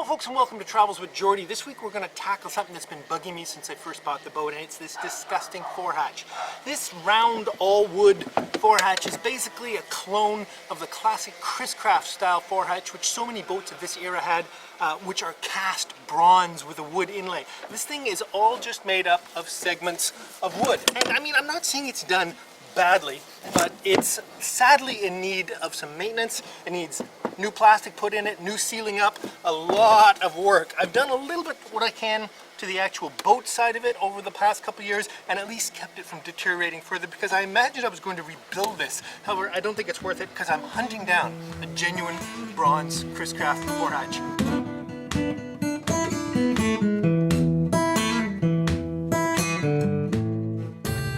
folks, and welcome to Travels with Geordie. This week we're going to tackle something that's been bugging me since I first bought the boat, and it's this disgusting Forehatch. This round all-wood Forehatch is basically a clone of the classic Chris Craft style Forehatch, which so many boats of this era had, which are cast bronze with a wood inlay. This thing is all just made up of segments of wood. And I mean, I'm not saying it's done badly, but it's sadly in need of some maintenance. It needs new plastic put in it, new sealing up, a lot of work. I've done a little bit what I can to the actual boat side of it over the past couple of years, and at least kept it from deteriorating further, because I imagined I was going to rebuild this. However, I don't think it's worth it, because I'm hunting down a genuine bronze Chris Craft Forehatch.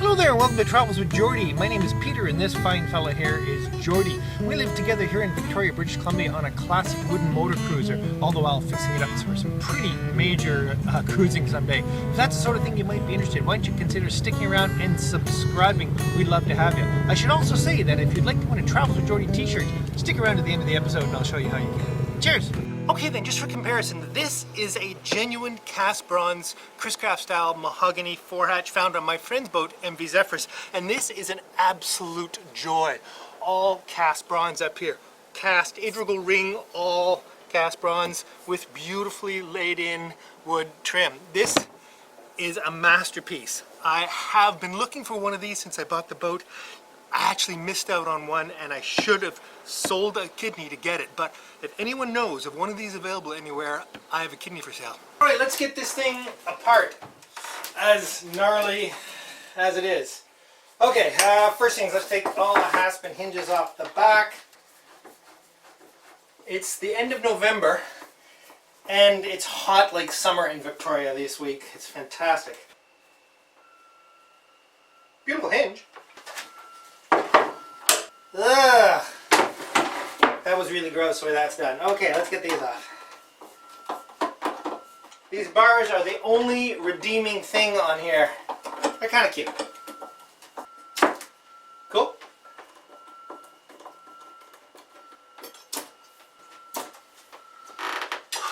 Hello there, and welcome to Travels with Geordie. My name is Peter, and this fine fella here is Geordie. We live together here in Victoria, British Columbia on a classic wooden motor cruiser, all the while fixing it up for some pretty major cruising someday. If that's the sort of thing you might be interested in, why don't you consider sticking around and subscribing? We'd love to have you. I should also say that if you'd like to win a Travels with Geordie t-shirt, stick around to the end of the episode and I'll show you how you can. Cheers! Okay then, just for comparison, this is a genuine cast bronze Chris Craft style mahogany Forehatch found on my friend's boat, MV Zephyrs, and this is an absolute joy. All cast bronze up here. Cast integral ring, all cast bronze with beautifully laid in wood trim. This is a masterpiece. I have been looking for one of these since I bought the boat. I actually missed out on one, and I should have sold a kidney to get it, but if anyone knows of one of these available anywhere, I have a kidney for sale. Alright, let's get this thing apart, as gnarly as it is. Okay, first things, let's take all the hasp and hinges off the back. It's the end of November, and it's hot like summer in Victoria this week. It's fantastic. Beautiful hinge. Ugh. That was really gross the way that's done. Okay, let's get these off. These bars are the only redeeming thing on here. They're kind of cute. Cool.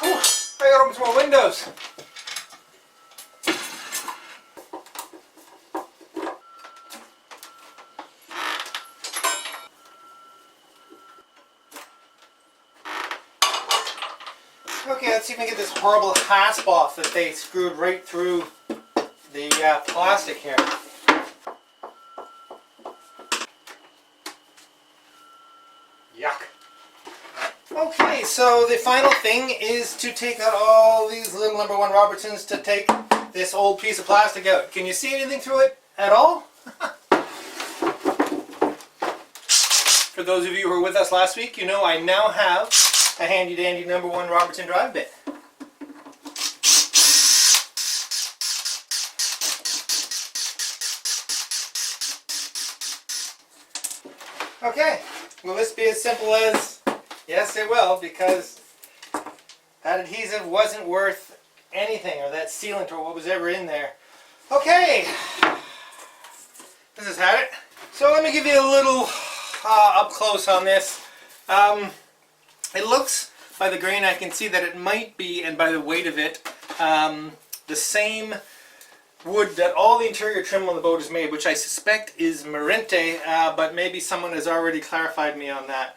Whew, I gotta open some more windows. Okay, let's see if we can get this horrible hasp off that they screwed right through the plastic here. Yuck. Okay, so the final thing is to take out all these little number 1 Robertsons to take this old piece of plastic out. Can you see anything through it at all? For those of you who were with us last week, you know I now have a handy dandy number 1 Robertson drive bit. Okay, will this be as simple as, yes it will, because that adhesive wasn't worth anything, or that sealant, or what was ever in there. Okay, this has had it. So let me give you a little up close on this. It looks, by the grain I can see that it might be, and by the weight of it, the same wood that all the interior trim on the boat is made, which I suspect is Marente, but maybe someone has already clarified me on that.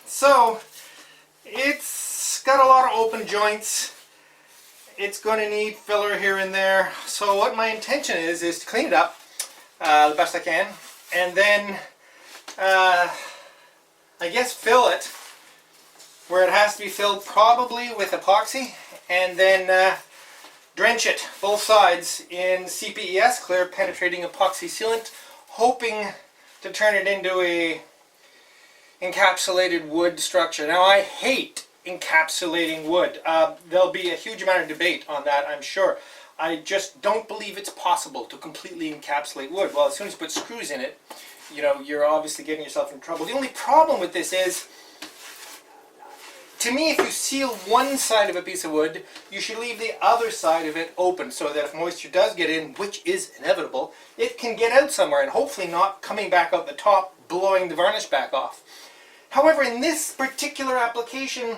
So, it's got a lot of open joints. It's going to need filler here and there. So what my intention is to clean it up the best I can, and then I guess fill it where it has to be filled, probably with epoxy, and then drench it both sides in CPES, clear penetrating epoxy sealant, hoping to turn it into a encapsulated wood structure. Now I hate encapsulating wood. There'll be a huge amount of debate on that, I'm sure. I just don't believe it's possible to completely encapsulate wood. Well, as soon as you put screws in it, you know, you're obviously getting yourself in trouble. The only problem with this is, to me, if you seal one side of a piece of wood, you should leave the other side of it open so that if moisture does get in, which is inevitable, it can get out somewhere and hopefully not coming back out the top, blowing the varnish back off. However, in this particular application,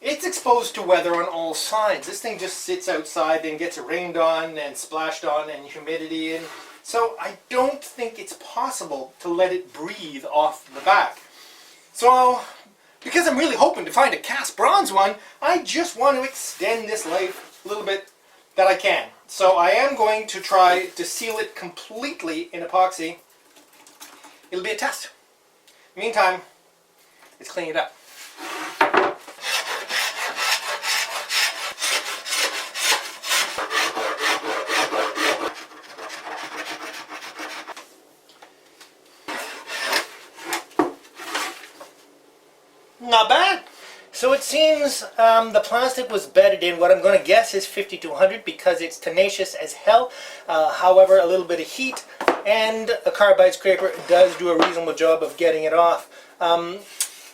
it's exposed to weather on all sides. This thing just sits outside and gets rained on and splashed on and humidity, and so I don't think it's possible to let it breathe off the back. So because I'm really hoping to find a cast bronze one, I just want to extend this life a little bit that I can. So I am going to try to seal it completely in epoxy. It'll be a test. Meantime, let's clean it up. Not bad. So it seems the plastic was bedded in what I'm going to guess is 5200 because it's tenacious as hell. However, a little bit of heat and a carbide scraper does do a reasonable job of getting it off.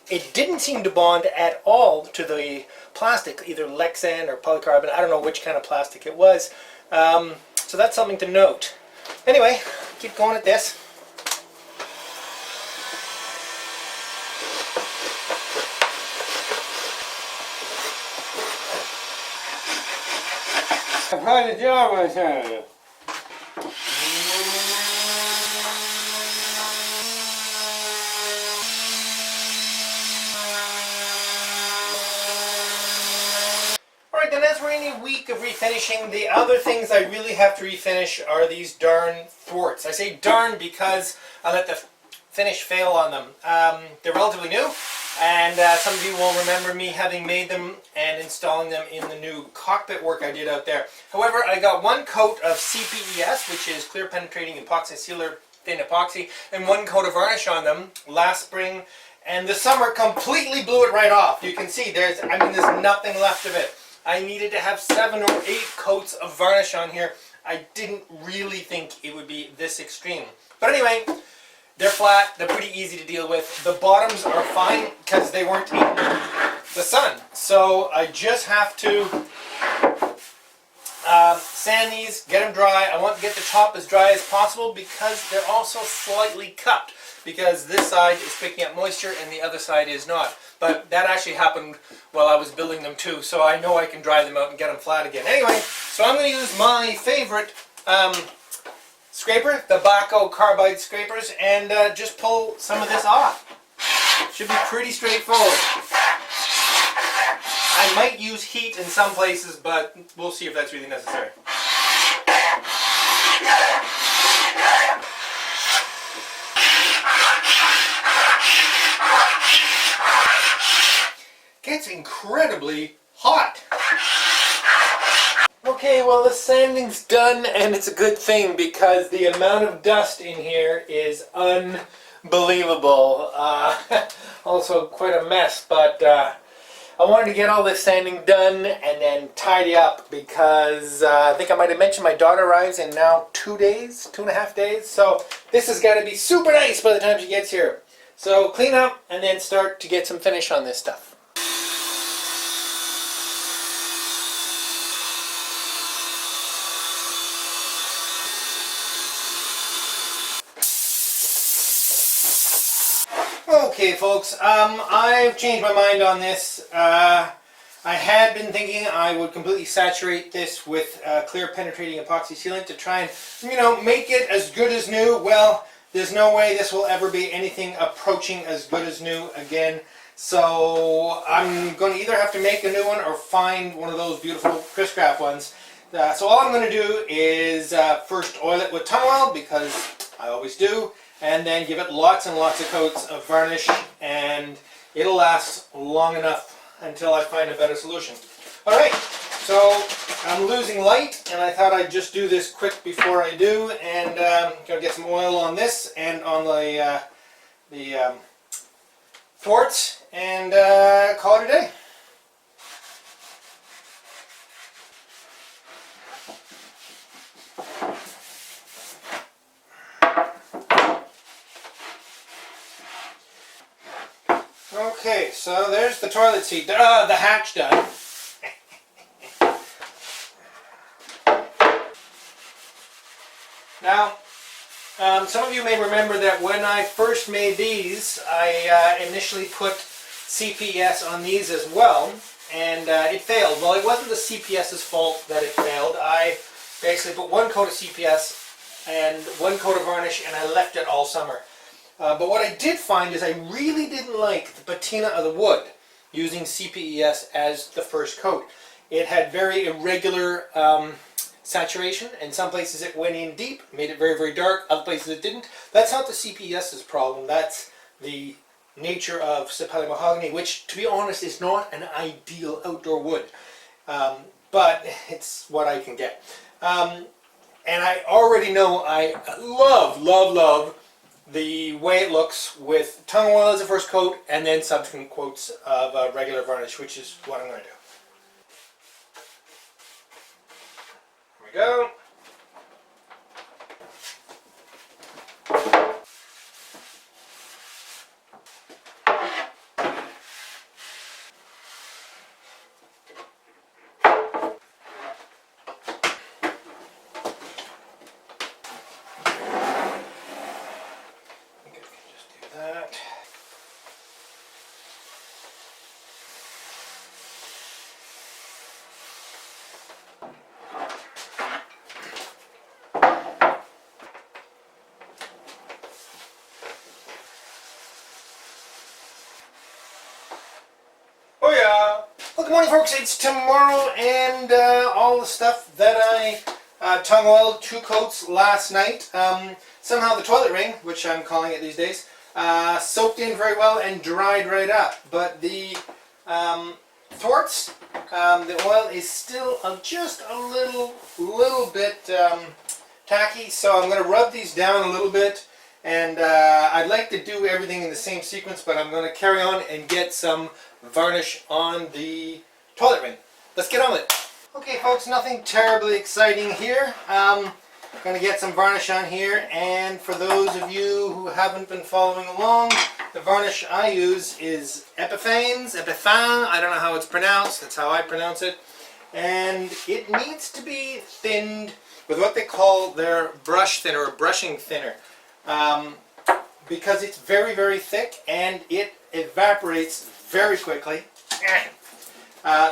It didn't seem to bond at all to the plastic, either Lexan or polycarbonate. I don't know which kind of plastic it was. So that's something to note. Anyway, keep going at this. Quite a job, I tell you. Alright, then as we're in a week of refinishing, the other things I really have to refinish are these darn thwarts. I say darn because I let the finish fail on them. They're relatively new, and some of you will remember me having made them and installing them in the new cockpit work I did out there. However, I got one coat of CPES, which is clear penetrating epoxy sealer thin epoxy, and one coat of varnish on them last spring, and the summer completely blew it right off. You can see there's nothing left of it. I needed to have 7 or 8 coats of varnish on here. I didn't really think it would be this extreme. But anyway, they're flat, they're pretty easy to deal with. The bottoms are fine because they weren't in the sun. So I just have to sand these, get them dry. I want to get the top as dry as possible because they're also slightly cupped, because this side is picking up moisture and the other side is not. But that actually happened while I was building them too, so I know I can dry them out and get them flat again. Anyway, so I'm going to use my favorite scraper, the Baco carbide scrapers, and just pull some of this off. Should be pretty straightforward. I might use heat in some places, but we'll see if that's really necessary. Gets incredibly hot. Okay, well the sanding's done, and it's a good thing because the amount of dust in here is unbelievable. Also quite a mess, but I wanted to get all this sanding done and then tidy up because I think I might have mentioned my daughter arrives in now 2.5 days. So this has got to be super nice by the time she gets here. So clean up and then start to get some finish on this stuff. Okay folks, I've changed my mind on this. I had been thinking I would completely saturate this with clear penetrating epoxy sealant to try and, make it as good as new. Well, there's no way this will ever be anything approaching as good as new again. So I'm going to either have to make a new one or find one of those beautiful Chris Craft ones. So all I'm going to do is first oil it with tung oil, because I always do. And then give it lots and lots of coats of varnish, and it'll last long enough until I find a better solution. Alright, so I'm losing light, and I thought I'd just do this quick before I do, and gonna get some oil on this and on the thwarts, and call it a day. Okay, so there's the toilet seat, the hatch done. Now, some of you may remember that when I first made these, I initially put CPS on these as well. and it failed. Well, it wasn't the CPS's fault that it failed. I basically put one coat of CPS and one coat of varnish, and I left it all summer. But what I did find is I really didn't like the patina of the wood using CPES as the first coat. It had very irregular saturation. In some places it went in deep, made it very, very dark. Other places it didn't. That's not the CPES's problem. That's the nature of sapele mahogany, which, to be honest, is not an ideal outdoor wood. But it's what I can get. And I already know I love the way it looks with tung oil as a first coat and then subsequent coats of regular varnish, which is what I'm going to do. Here we go. Oh yeah! Well, good morning, folks. It's tomorrow, and all the stuff that I tung oiled 2 coats last night. Somehow the toilet ring, which I'm calling it these days, soaked in very well and dried right up. But the thwarts, the oil is still just a little bit tacky, so I'm going to rub these down a little bit. And I'd like to do everything in the same sequence, but I'm going to carry on and get some varnish on the toilet ring. Let's get on with it. Okay, folks, nothing terribly exciting here. Going to get some varnish on here, and for those of you who haven't been following along, the varnish I use is Epiphan, I don't know how it's pronounced, that's how I pronounce it, and it needs to be thinned with what they call their brush thinner or brushing thinner, because it's very, very thick and it evaporates very quickly.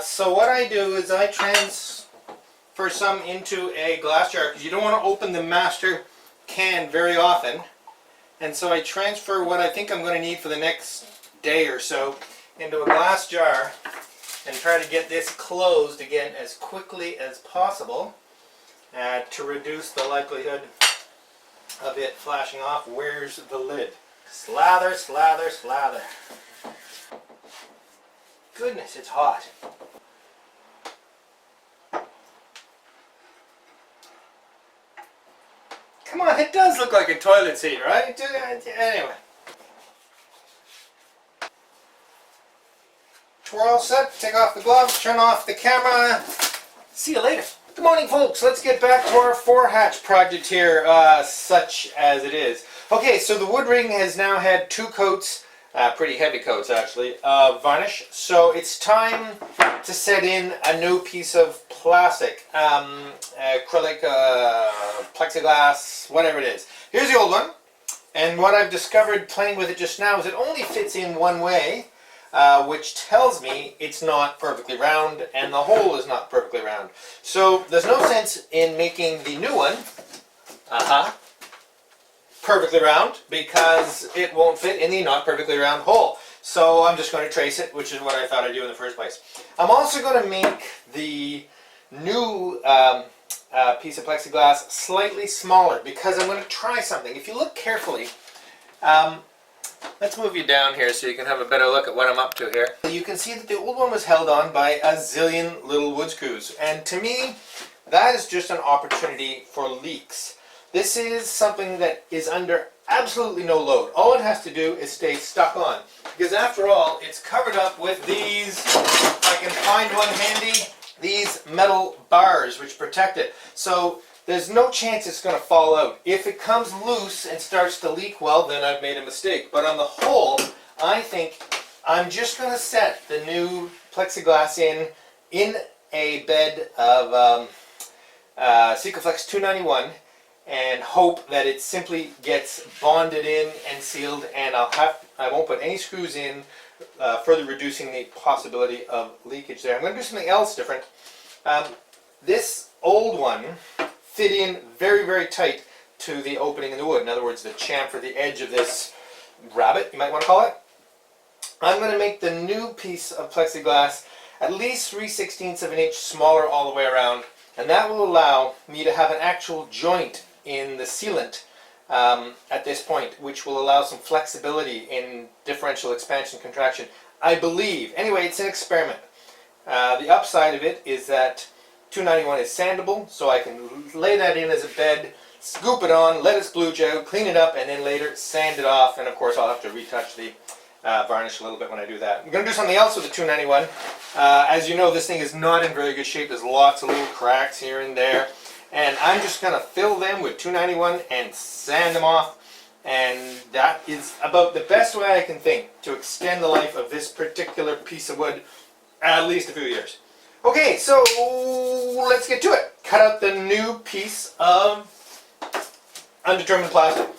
So what I do is I transfer some into a glass jar, because you don't want to open the master can very often, and so I transfer what I think I'm going to need for the next day or so into a glass jar and try to get this closed again as quickly as possible to reduce the likelihood of it flashing off. Where's the lid? Slather, slather, slather. Goodness, it's hot. Come on, it does look like a toilet seat, right? Anyway. We're all set. Take off the gloves, turn off the camera. See you later. Good morning, folks. Let's get back to our Forehatch project here, such as it is. Okay, so the wood ring has now had 2 coats, pretty heavy coats actually, of varnish. So it's time to set in a new piece of plastic, acrylic, plexiglass, whatever it is. Here's the old one, and what I've discovered playing with it just now is it only fits in one way, which tells me it's not perfectly round, and the hole is not perfectly round. So there's no sense in making the new one perfectly round, because it won't fit in the not perfectly round hole. So I'm just going to trace it, which is what I thought I'd do in the first place. I'm also going to make the new piece of plexiglass slightly smaller, because I'm going to try something. If you look carefully, let's move you down here so you can have a better look at what I'm up to here. You can see that the old one was held on by a zillion little wood screws, and to me that is just an opportunity for leaks. This is something that is under absolutely no load. All it has to do is stay stuck on, because after all it's covered up with these, if I can find one handy, these metal bars which protect it. So there's no chance it's going to fall out. If it comes loose and starts to leak, well, then I've made a mistake. But on the whole, I think I'm just going to set the new plexiglass in a bed of Sikaflex 291 and hope that it simply gets bonded in and sealed, and I won't put any screws in further reducing the possibility of leakage there. I'm going to do something else different. This old one fit in very, very tight to the opening in the wood. In other words, the chamfer, the edge of this rabbet, you might want to call it. I'm going to make the new piece of plexiglass at least 3/16 of an inch smaller all the way around, and that will allow me to have an actual joint in the sealant at this point, which will allow some flexibility in differential expansion contraction. I believe. Anyway, it's an experiment. The upside of it is that 291 is sandable, so I can lay that in as a bed, scoop it on, let it splooge out, clean it up, and then later sand it off. And of course I'll have to retouch the varnish a little bit when I do that. I'm going to do something else with the 291. As you know, this thing is not in very good shape. There's lots of little cracks here and there. And I'm just going to fill them with 291 and sand them off. And that is about the best way I can think to extend the life of this particular piece of wood at least a few years. Okay, so let's get to it. Cut out the new piece of undetermined plastic.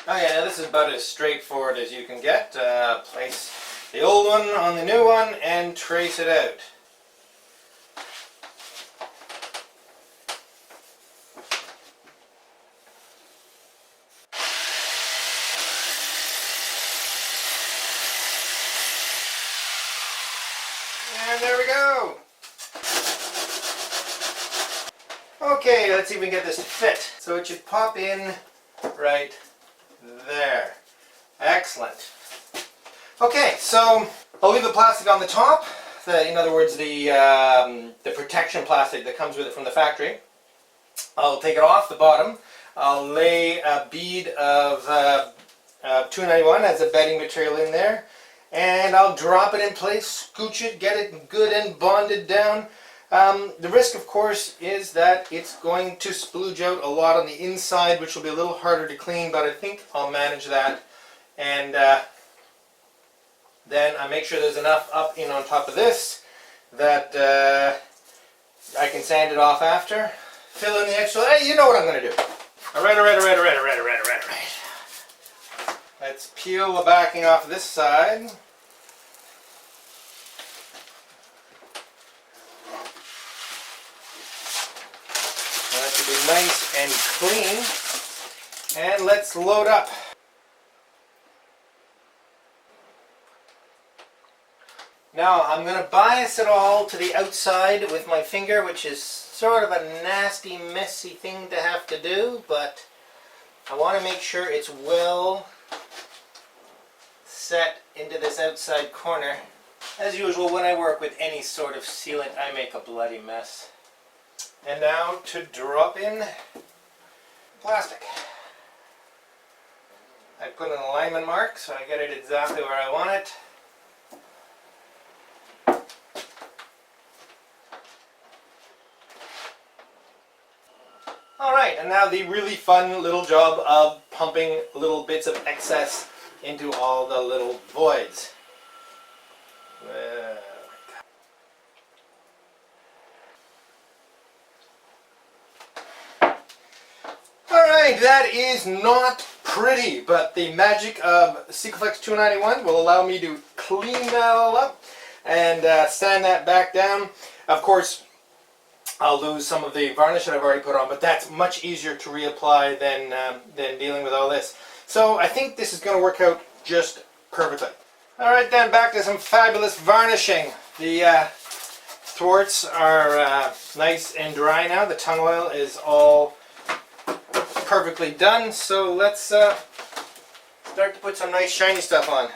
Okay, now this is about as straightforward as you can get. Place the old one on the new one and trace it out. And there we go. Okay, let's see if we can get this to fit. So it should pop in right there. Excellent. Okay, so I'll leave the plastic on the top. In other words, the protection plastic that comes with it from the factory. I'll take it off the bottom. I'll lay a bead of 291 as a bedding material in there. And I'll drop it in place, scooch it, get it good and bonded down. The risk, of course, is that it's going to splooge out a lot on the inside, which will be a little harder to clean, but I think I'll manage that. And then I make sure there's enough up in on top of this that I can sand it off after. Fill in the extra. Hey, you know what I'm going to do. All right. Let's peel the backing off this side. That should be nice and clean. And let's load up. Now I'm going to bias it all to the outside with my finger, which is sort of a nasty, messy thing to have to do, but I want to make sure it's well set into this outside corner. As usual, when I work with any sort of sealant, I make a bloody mess. And now to drop in plastic. I put an alignment mark so I get it exactly where I want it. Alright, and now the really fun little job of pumping little bits of excess into all the little voids. Alright, that is not pretty, but the magic of Sikaflex 291 will allow me to clean that all up and sand that back down. Of course, I'll lose some of the varnish that I've already put on, but that's much easier to reapply than dealing with all this. So I think this is going to work out just perfectly. Alright then, back to some fabulous varnishing. The thwarts are nice and dry now. The tung oil is all perfectly done. So let's start to put some nice shiny stuff on.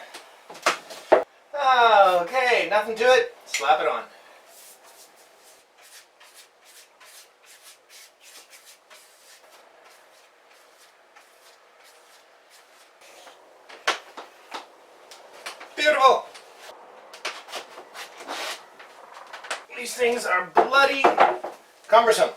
Okay, nothing to it. Slap it on. Beautiful! These things are bloody cumbersome.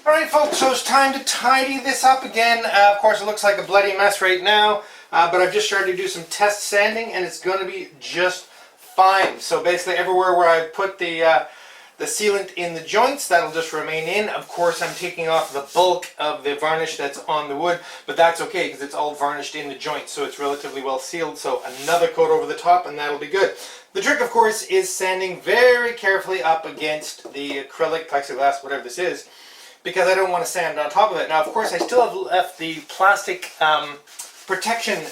Alright folks, so it's time to tidy this up again. Of course it looks like a bloody mess right now, but I've just started to do some test sanding and it's going to be just fine. So basically everywhere where I put the sealant in the joints, that'll just remain in. Of course, I'm taking off the bulk of the varnish that's on the wood, but that's okay because it's all varnished in the joints, so it's relatively well sealed. So another coat over the top and that'll be good. The trick, of course, is sanding very carefully up against the acrylic, plexiglass, whatever this is, because I don't want to sand on top of it. Now, of course, I still have left the plastic protection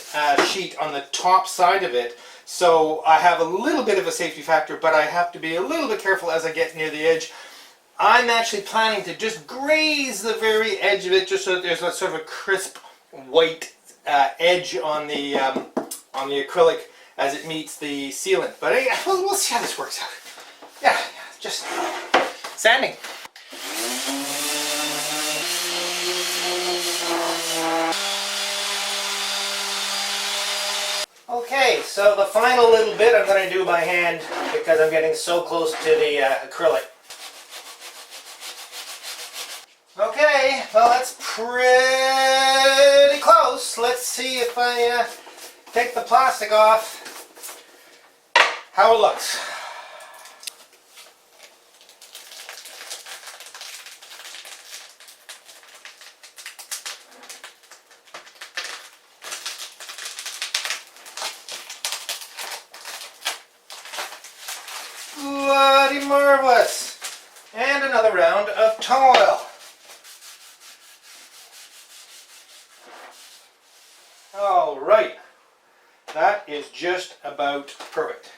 sheet on the top side of it. So I have a little bit of a safety factor, but I have to be a little bit careful as I get near the edge. I'm actually planning to just graze the very edge of it, just so that there's a sort of a crisp white edge on the acrylic as it meets the sealant. But we'll see how this works out. Yeah, just sanding. Okay, so the final little bit I'm going to do by hand because I'm getting so close to the acrylic. Okay, well that's pretty close. Let's see if I take the plastic off, how it looks. Bloody marvelous! And another round of tung oil. All right, that is just about perfect.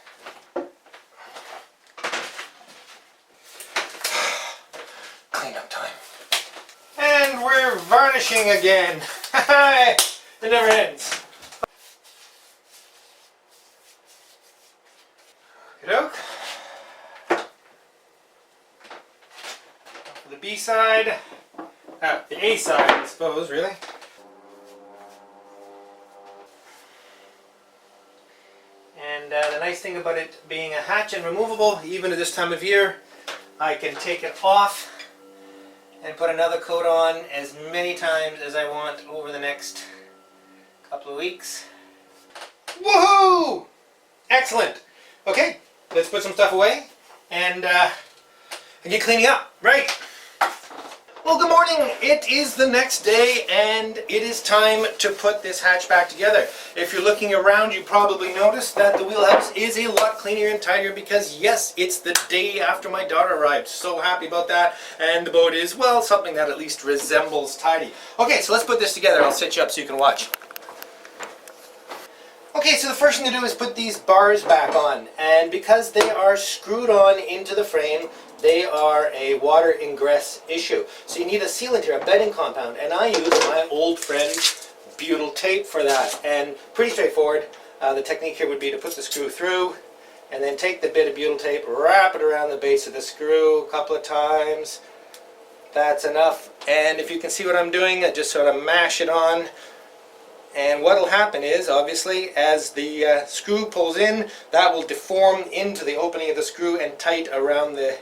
Cleanup time. And we're varnishing again. It never ends. Okey-doke. The B side, the A side, I suppose, really. And the nice thing about it being a hatch and removable, even at this time of year, I can take it off and put another coat on as many times as I want over the next couple of weeks. Woohoo! Excellent! Okay, let's put some stuff away and get cleaning up. Right. Well, good morning. It is the next day and it is time to put this hatch back together. If you're looking around, you probably noticed that the wheelhouse is a lot cleaner and tidier because, yes, it's the day after my daughter arrived. So happy about that. And the boat is, well, something that at least resembles tidy. Okay, so let's put this together. I'll set you up so you can watch. Okay, so the first thing to do is put these bars back on, and because they are screwed on into the frame, they are a water ingress issue. So you need a sealant here, a bedding compound, and I use my old friend butyl tape for that, and pretty straightforward. The technique here would be to put the screw through, and then take the bit of butyl tape, wrap it around the base of the screw a couple of times. That's enough, and if you can see what I'm doing, I just sort of mash it on. And what will happen is, obviously, as the screw pulls in, that will deform into the opening of the screw and tight around the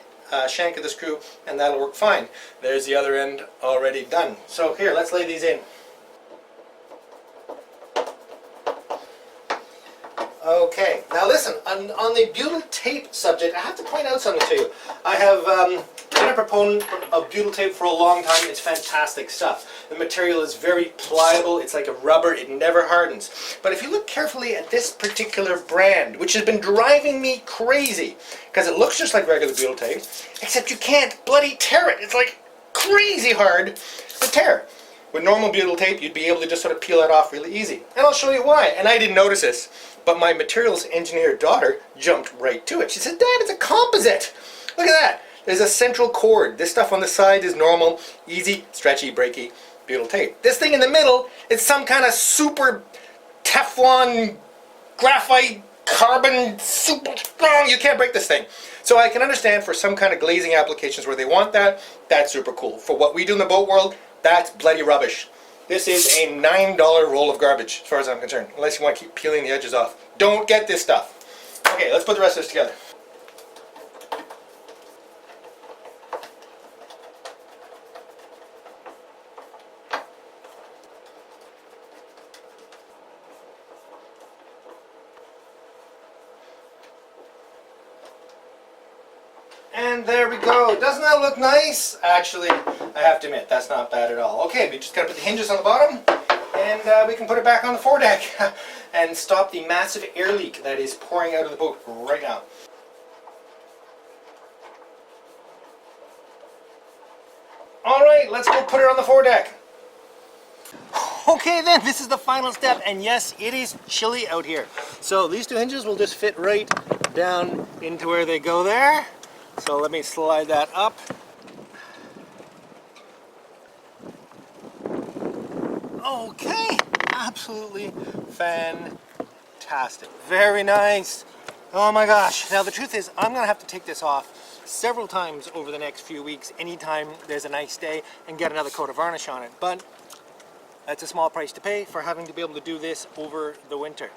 shank of the screw, and that'll work fine. There's the other end already done. So here, let's lay these in. Okay, now listen, on the butyl tape subject, I have to point out something to you. I have been a proponent of butyl tape for a long time. It's fantastic stuff. The material is very pliable, it's like a rubber, it never hardens. But if you look carefully at this particular brand, which has been driving me crazy, because it looks just like regular butyl tape, except you can't bloody tear it. It's like crazy hard to tear. With normal butyl tape, you'd be able to just sort of peel it off really easy. And I'll show you why. And I didn't notice this, but my materials engineer daughter jumped right to it. She said, "Dad, it's a composite. Look at that. There's a central cord. This stuff on the side is normal, easy, stretchy, breaky butyl tape. This thing in the middle is some kind of super Teflon, graphite, carbon, super strong. You can't break this thing." So I can understand for some kind of glazing applications where they want that, that's super cool. For what we do in the boat world, that's bloody rubbish. This is a $9 roll of garbage, as far as I'm concerned, unless you want to keep peeling the edges off. Don't get this stuff. Okay, let's put the rest of this together. And there we go. Doesn't that look nice? Actually, I have to admit, that's not bad at all. Okay, we just gotta put the hinges on the bottom, and we can put it back on the foredeck and stop the massive air leak that is pouring out of the boat right now. All right, let's go put it on the foredeck. Okay then, this is the final step, and yes, it is chilly out here. So these two hinges will just fit right down into where they go there. So let me slide that up. Okay, absolutely fantastic. Very nice. Oh my gosh. Now the truth is, I'm gonna have to take this off several times over the next few weeks, anytime there's a nice day, and get another coat of varnish on it. But that's a small price to pay for having to be able to do this over the winter.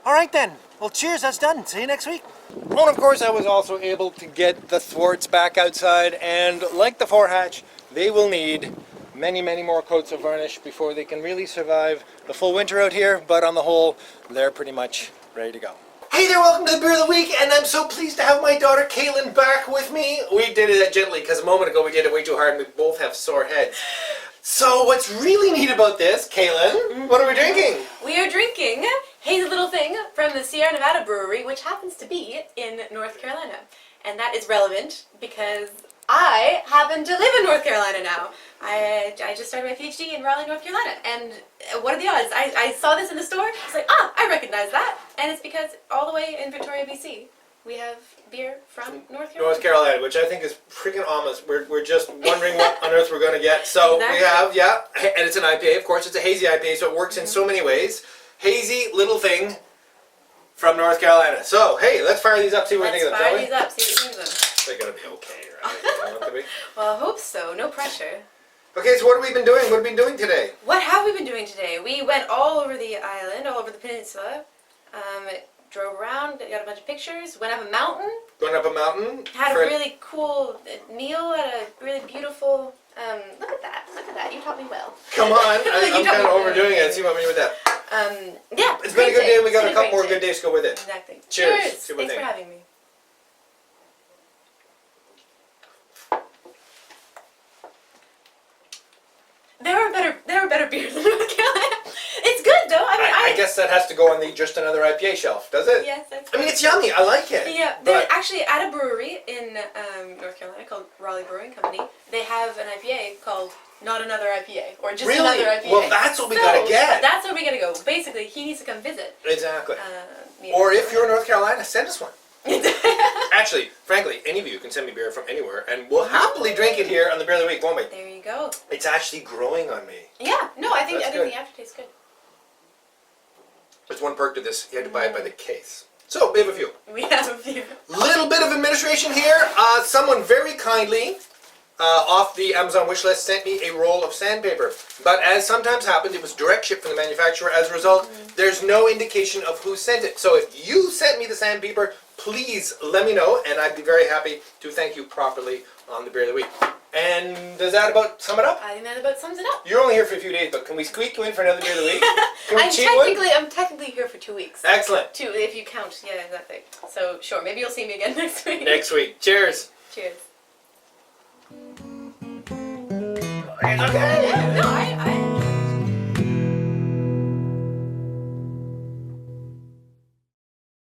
All right then, well cheers, that's done. See you next week. Oh, and of course I was also able to get the thwarts back outside, and like the Forehatch, they will need many, many more coats of varnish before they can really survive the full winter out here, but on the whole, they're pretty much ready to go. Hey there, welcome to the Beer of the Week, and I'm so pleased to have my daughter Kaylin back with me. We did it gently, because a moment ago we did it way too hard and we both have sore heads. So what's really neat about this, Kaylin, what are we drinking? We are drinking Hazy Little Thing from the Sierra Nevada Brewery, which happens to be in North Carolina. And that is relevant because I happen to live in North Carolina now. I just started my PhD in Raleigh, North Carolina. And what are the odds? I saw this in the store. I was like, I recognize that. And it's because all the way in Victoria, BC, we have beer from North Carolina. North Carolina, which I think is freaking ominous. We're just wondering what on earth we're going to get. So Exactly. we have, yeah, and it's an IPA. Of course, it's a hazy IPA, so it works in so many ways. Hazy Little Thing from North Carolina. So, hey, let's fire these up, see what we think of them, shall we? Let's fire these up, see what we think of them. They're going to be okay, right? Don't they? Well, I hope so. No pressure. Okay, so what have we been doing? What have we been doing today? What have we been doing today? We went all over the island, all over the peninsula. Drove around, got a bunch of pictures, went up a mountain. Going up a mountain? Had a really cool meal at a really beautiful, look at that, you taught me well. Come on, You I'm taught kind of me overdoing it. See what I mean with that. Yeah. It's been a good day, we got a couple more day. good days to go with it. Exactly. Cheers. See what Thanks they for think. having me. There are better beers in North Carolina. It's good though. I guess that has to go on the just another IPA shelf, does it? Yes, that's I mean, it's yummy. I like it. Yeah, they're actually at a brewery in North Carolina called Raleigh Brewing Company. They have an IPA called Not Another IPA, or just Really? Another IPA. Well, that's what we gotta get. That's where we gotta go. Basically, he needs to come visit. Exactly. Me Or and if you're in North Carolina, send us one. Actually, frankly, any of you can send me beer from anywhere, and we'll happily drink it here on the Beer of the Week, won't we? There you go. It's actually growing on me. Yeah, no, I think That's good. the aftertaste's good. There's one perk to this. You had to buy it by the case. So, we have a few. We have a few. Little bit of administration here. Someone very kindly, off the Amazon wish list, sent me a roll of sandpaper. But as sometimes happens, it was direct shipped from the manufacturer. As a result, there's no indication of who sent it. So if you sent me the sandpaper, please let me know, and I'd be very happy to thank you properly on the Beer of the Week. And does that about sum it up? I think that about sums it up. You're only here for a few days, but can we squeak you in for another Beer of the Week? Can we cheat one? I'm technically here for 2 weeks. Excellent. Two, if you count. Yeah, exactly. So sure, maybe you'll see me again next week. Next week. Cheers. Cheers. Okay. Yeah, no,